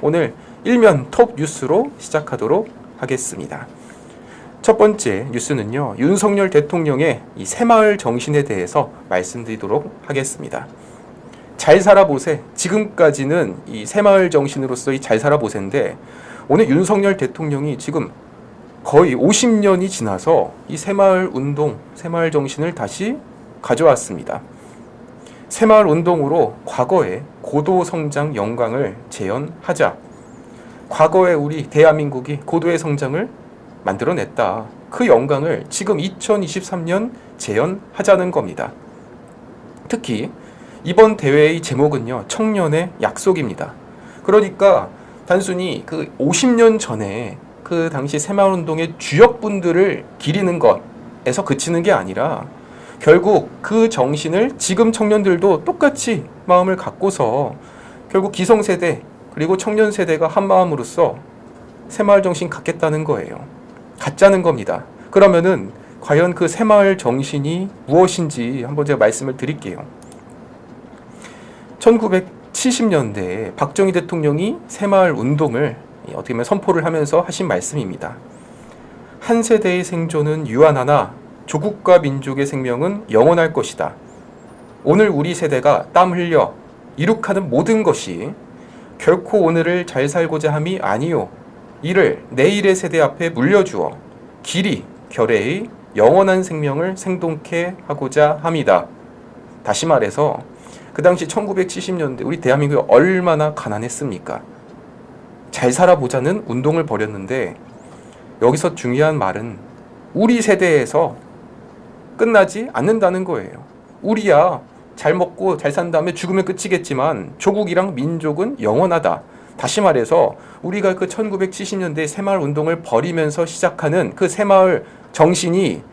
오늘 일면 톱 뉴스로 시작하도록 하겠습니다. 첫 번째 뉴스는요, 윤석열 대통령의 이 새마을 정신에 대해서 말씀드리도록 하겠습니다. 잘 살아보세. 지금까지는 이 새마을 정신으로서 이 잘 살아보세인데, 오늘 윤석열 대통령이 지금 거의 50년이 지나서 이 새마을 운동, 새마을 정신을 다시 가져왔습니다. 새마을 운동으로 과거의 고도 성장 영광을 재현하자. 과거에 우리 대한민국이 고도의 성장을 만들어냈다. 그 영광을 지금 2023년 재현하자는 겁니다. 특히 이번 대회의 제목은요, 청년의 약속입니다. 그러니까 단순히 그 50년 전에 그 당시 새마을운동의 주역분들을 기리는 것에서 그치는 게 아니라 결국 그 정신을 지금 청년들도 똑같이 마음을 갖고서 결국 기성세대 그리고 청년세대가 한 마음으로써 새마을 정신 갖겠다는 거예요. 갖자는 겁니다. 그러면은 과연 그 새마을 정신이 무엇인지 한번 제가 말씀을 드릴게요. 1970년대에 박정희 대통령이 새마을 운동을 어떻게 보면 선포를 하면서 하신 말씀입니다. 한 세대의 생존은 유한하나 조국과 민족의 생명은 영원할 것이다. 오늘 우리 세대가 땀 흘려 이룩하는 모든 것이 결코 오늘을 잘 살고자 함이 아니요, 이를 내일의 세대 앞에 물려주어 길이 결의의 영원한 생명을 생동케 하고자 함이다. 다시 말해서 그 당시 1970년대 우리 대한민국이 얼마나 가난했습니까? 잘 살아보자는 운동을 벌였는데, 여기서 중요한 말은 우리 세대에서 끝나지 않는다는 거예요. 우리야 잘 먹고 잘 산 다음에 죽으면 끝이겠지만 조국이랑 민족은 영원하다. 다시 말해서 우리가 그 1970년대 새마을 운동을 벌이면서 시작하는 그 새마을 정신이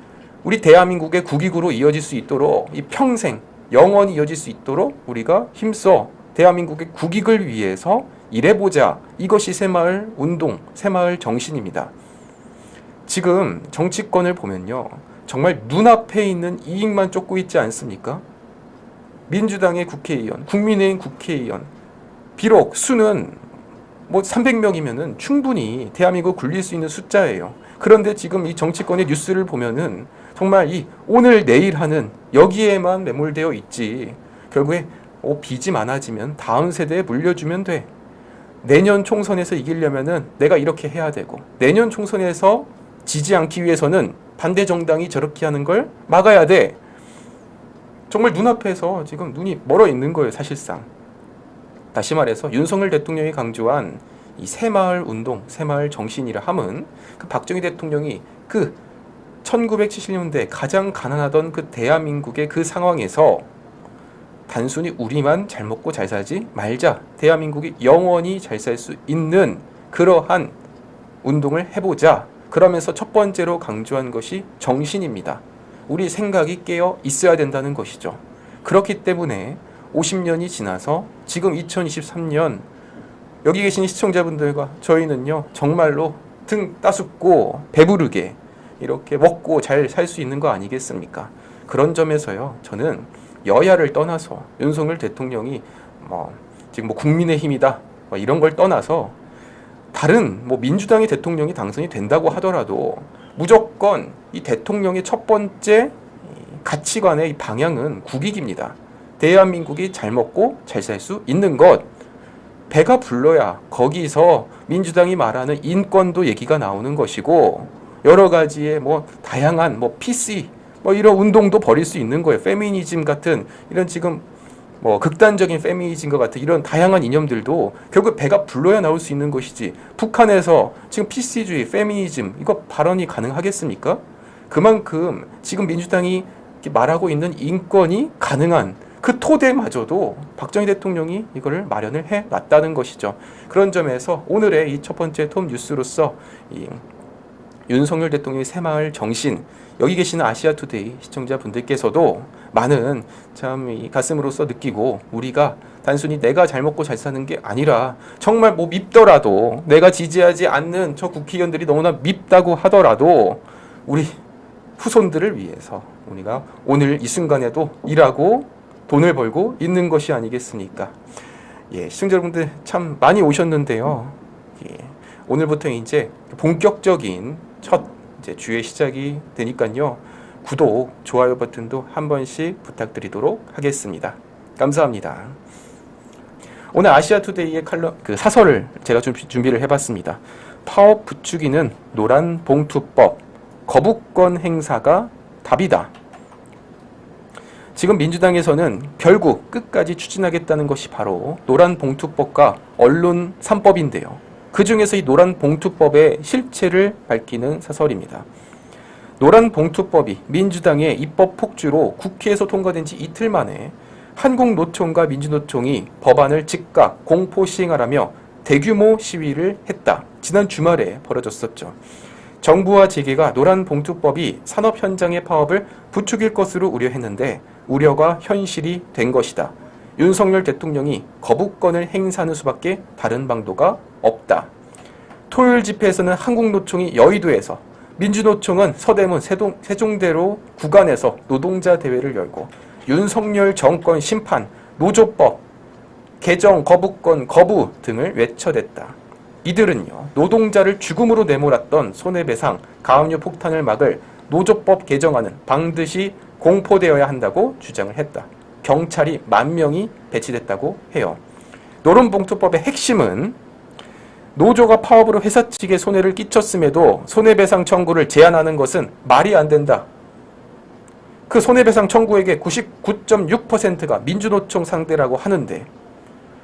우리 대한민국의 국익으로 이어질 수 있도록, 이 평생 영원히 이어질 수 있도록 우리가 힘써 대한민국의 국익을 위해서 일해보자. 이것이 새마을 운동, 새마을 정신입니다. 지금 정치권을 보면요, 정말 눈앞에 있는 이익만 쫓고 있지 않습니까? 민주당의 국회의원, 국민의힘 국회의원, 비록 수는 뭐 300명이면은 충분히 대한민국 굴릴 수 있는 숫자예요. 그런데 지금 이 정치권의 뉴스를 보면은 정말 이 오늘 내일 하는 여기에만 매몰되어 있지, 결국에 빚이 많아지면 다음 세대에 물려주면 돼. 내년 총선에서 이기려면은 내가 이렇게 해야 되고, 내년 총선에서 지지 않기 위해서는 반대 정당이 저렇게 하는 걸 막아야 돼. 정말 눈앞에서 지금 눈이 멀어 있는 거예요, 사실상. 다시 말해서 윤석열 대통령이 강조한 이 새마을 운동, 새마을 정신이라 함은 그 박정희 대통령이 그 1970년대 가장 가난하던 그 대한민국의 그 상황에서 단순히 우리만 잘 먹고 잘 살지 말자. 대한민국이 영원히 잘 살 수 있는 그러한 운동을 해보자. 그러면서 첫 번째로 강조한 것이 정신입니다. 우리 생각이 깨어 있어야 된다는 것이죠. 그렇기 때문에 50년이 지나서 지금 2023년 여기 계신 시청자분들과 저희는요, 정말로 등 따숩고 배부르게 이렇게 먹고 잘 살 수 있는 거 아니겠습니까? 그런 점에서요, 저는 여야를 떠나서 윤석열 대통령이 지금 국민의힘이다 이런 걸 떠나서 다른 민주당의 대통령이 당선이 된다고 하더라도 무조건 이 대통령의 첫 번째 가치관의 방향은 국익입니다. 대한민국이 잘 먹고 잘 살 수 있는 것. 배가 불러야 거기서 민주당이 말하는 인권도 얘기가 나오는 것이고, 여러 가지의 다양한 PC 이런 운동도 벌일 수 있는 거예요. 페미니즘 같은 이런 지금 극단적인 페미니즘과 같은 이런 다양한 이념들도 결국 배가 불러야 나올 수 있는 것이지, 북한에서 지금 PC주의, 페미니즘 이거 발언이 가능하겠습니까? 그만큼 지금 민주당이 말하고 있는 인권이 가능한 그 토대마저도 박정희 대통령이 이거를 마련을 해놨다는 것이죠. 그런 점에서 오늘의 이 첫 번째 톱 뉴스로서 이 윤석열 대통령의 새마을 정신, 여기 계시는 아시아투데이 시청자분들께서도 많은 참 이 가슴으로서 느끼고, 우리가 단순히 내가 잘 먹고 잘 사는 게 아니라 정말 밉더라도, 내가 지지하지 않는 저 국회의원들이 너무나 밉다고 하더라도 우리 후손들을 위해서 우리가 오늘 이 순간에도 일하고 돈을 벌고 있는 것이 아니겠습니까? 예, 시청자 여러분들 참 많이 오셨는데요. 예, 오늘부터 이제 본격적인 첫 이제 주의 시작이 되니까요. 구독, 좋아요 버튼도 한 번씩 부탁드리도록 하겠습니다. 감사합니다. 오늘 아시아투데이의 사설을 제가 좀 준비를 해봤습니다. 파업 부추기는 노란 봉투법, 거부권 행사가 답이다. 지금 민주당에서는 결국 끝까지 추진하겠다는 것이 바로 노란 봉투법과 언론 3법인데요. 그 중에서 이 노란 봉투법의 실체를 밝히는 사설입니다. 노란 봉투법이 민주당의 입법 폭주로 국회에서 통과된 지 이틀 만에 한국노총과 민주노총이 법안을 즉각 공포 시행하라며 대규모 시위를 했다. 지난 주말에 벌어졌었죠. 정부와 재계가 노란 봉투법이 산업 현장의 파업을 부추길 것으로 우려했는데 우려가 현실이 된 것이다. 윤석열 대통령이 거부권을 행사하는 수밖에 다른 방도가 없다. 토요일 집회에서는 한국노총이 여의도에서, 민주노총은 서대문 세종대로 구간에서 노동자 대회를 열고 윤석열 정권 심판, 노조법, 개정 거부권 거부 등을 외쳐댔다. 이들은요, 노동자를 죽음으로 내몰았던 손해배상, 가압류 폭탄을 막을 노조법 개정안은 반드시 공포되어야 한다고 주장을 했다. 경찰이 10,000명이 배치됐다고 해요. 노란봉투법의 핵심은 노조가 파업으로 회사 측에 손해를 끼쳤음에도 손해배상 청구를 제한하는 것은 말이 안 된다. 그 손해배상 청구액의 99.6%가 민주노총 상대라고 하는데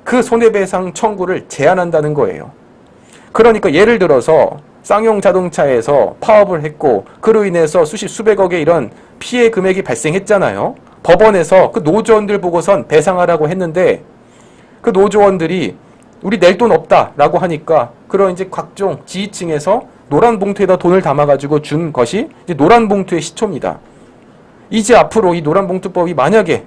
그 손해배상 청구를 제한한다는 거예요. 그러니까 예를 들어서 쌍용 자동차에서 파업을 했고 그로 인해서 수백억의 이런 피해 금액이 발생했잖아요. 법원에서 그 노조원들 보고선 배상하라고 했는데 그 노조원들이 우리 낼 돈 없다라고 하니까 그런 이제 각종 지휘층에서 노란 봉투에다 돈을 담아가지고 준 것이 이제 노란 봉투의 시초입니다. 이제 앞으로 이 노란 봉투법이 만약에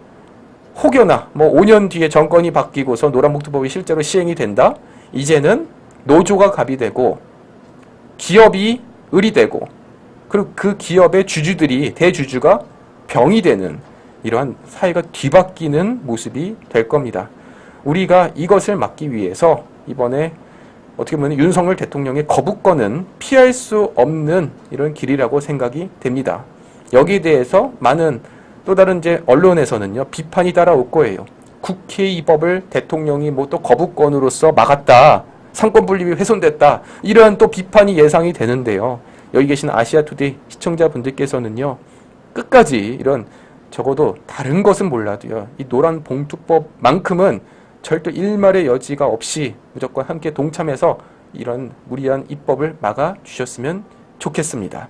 혹여나 5년 뒤에 정권이 바뀌고서 노란 봉투법이 실제로 시행이 된다? 이제는 노조가 갑이 되고 기업이 을이 되고 그리고 그 기업의 주주들이 대주주가 병이 되는 이러한 사회가 뒤바뀌는 모습이 될 겁니다. 우리가 이것을 막기 위해서 이번에 어떻게 보면 윤석열 대통령의 거부권은 피할 수 없는 이런 길이라고 생각이 됩니다. 여기에 대해서 많은 또 다른 이제 언론에서는요 비판이 따라올 거예요. 국회 이 법을 대통령이 또 거부권으로서 막았다. 상권 분립이 훼손됐다. 이러한 또 비판이 예상이 되는데요. 여기 계신 아시아투데이 시청자분들께서는요 끝까지 이런 적어도 다른 것은 몰라도요 이 노란 봉투법만큼은 절대 일말의 여지가 없이 무조건 함께 동참해서 이런 무리한 입법을 막아주셨으면 좋겠습니다.